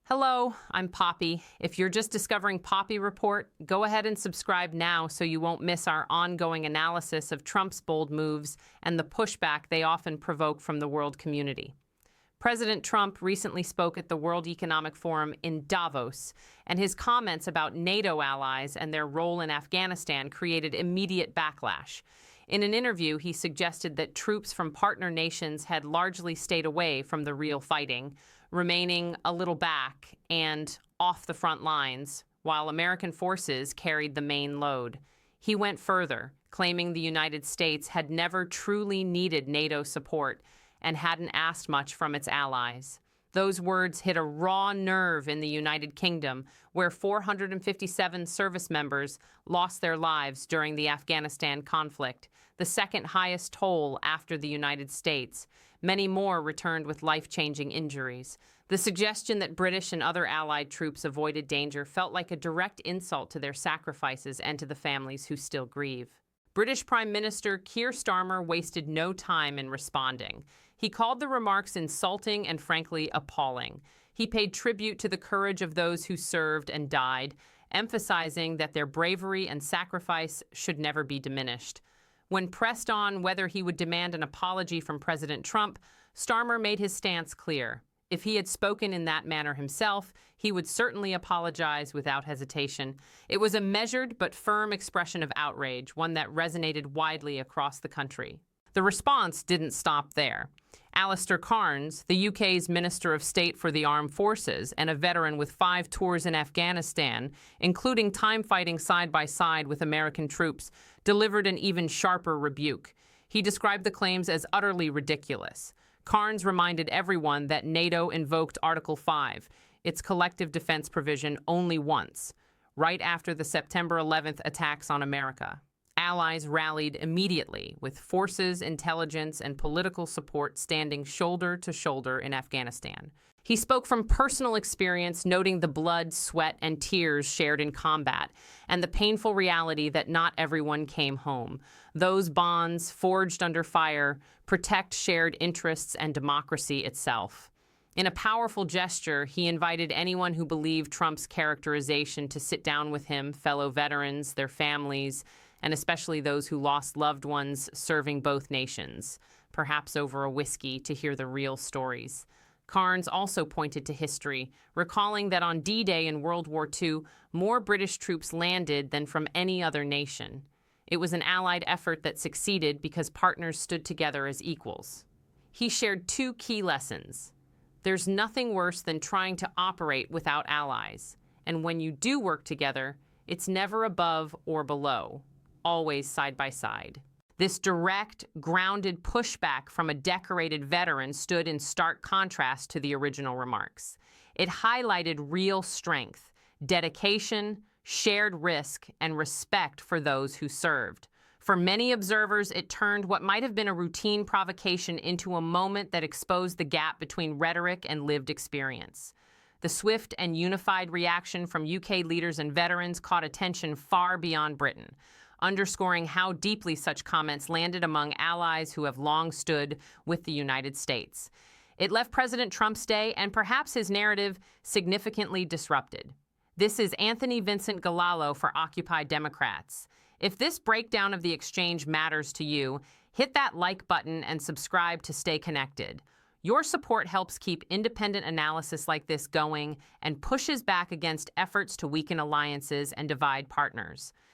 Hello, I'm Poppy. If you're just discovering Poppy Report, go ahead and subscribe now so you won't miss our ongoing analysis of Trump's bold moves and the pushback they often provoke from the world community. President Trump recently spoke at the World Economic Forum in Davos, and his comments about NATO allies and their role in Afghanistan created immediate backlash. In an interview, he suggested that troops from partner nations had largely stayed away from the real fighting, remaining a little back and off the front lines, while American forces carried the main load. He went further, claiming the United States had never truly needed NATO support and hadn't asked much from its allies. Those words hit a raw nerve in the United Kingdom, where 457 service members lost their lives during the Afghanistan conflict, the second highest toll after the United States. Many more returned with life-changing injuries. The suggestion that British and other allied troops avoided danger felt like a direct insult to their sacrifices and to the families who still grieve. British Prime Minister Keir Starmer wasted no time in responding. He called the remarks insulting and frankly appalling. He paid tribute to the courage of those who served and died, emphasizing that their bravery and sacrifice should never be diminished. When pressed on whether he would demand an apology from President Trump, Starmer made his stance clear. If he had spoken in that manner himself, he would certainly apologize without hesitation. It was a measured but firm expression of outrage, one that resonated widely across the country. The response didn't stop there. Alistair Cairns, the UK's Minister of State for the Armed Forces and a veteran with 5 tours in Afghanistan, including time fighting side by side with American troops, delivered an even sharper rebuke. He described the claims as utterly ridiculous. Cairns reminded everyone that NATO invoked Article 5, its collective defense provision, only once, right after the September 11th attacks on America. Allies rallied immediately, with forces, intelligence, and political support standing shoulder to shoulder in Afghanistan. He spoke from personal experience, noting the blood, sweat, and tears shared in combat, and the painful reality that not everyone came home. Those bonds, forged under fire, protect shared interests and democracy itself. In a powerful gesture, he invited anyone who believed Trump's characterization to sit down with him, fellow veterans, their families, and especially those who lost loved ones serving both nations, perhaps over a whiskey to hear the real stories. Cairns also pointed to history, recalling that on D-Day in World War II, more British troops landed than from any other nation. It was an Allied effort that succeeded because partners stood together as equals. He shared 2 key lessons. There's nothing worse than trying to operate without allies, and when you do work together, it's never above or below, always side by side. This direct, grounded pushback from a decorated veteran stood in stark contrast to the original remarks. It highlighted real strength, dedication, shared risk, and respect for those who served. For many observers, it turned what might have been a routine provocation into a moment that exposed the gap between rhetoric and lived experience. The swift and unified reaction from UK leaders and veterans caught attention far beyond Britain, underscoring how deeply such comments landed among allies who have long stood with the United States. It left President Trump's day and perhaps his narrative significantly disrupted. This is Anthony Vincent Galalo for Occupy Democrats. If this breakdown of the exchange matters to you, hit that like button and subscribe to stay connected. Your support helps keep independent analysis like this going and pushes back against efforts to weaken alliances and divide partners.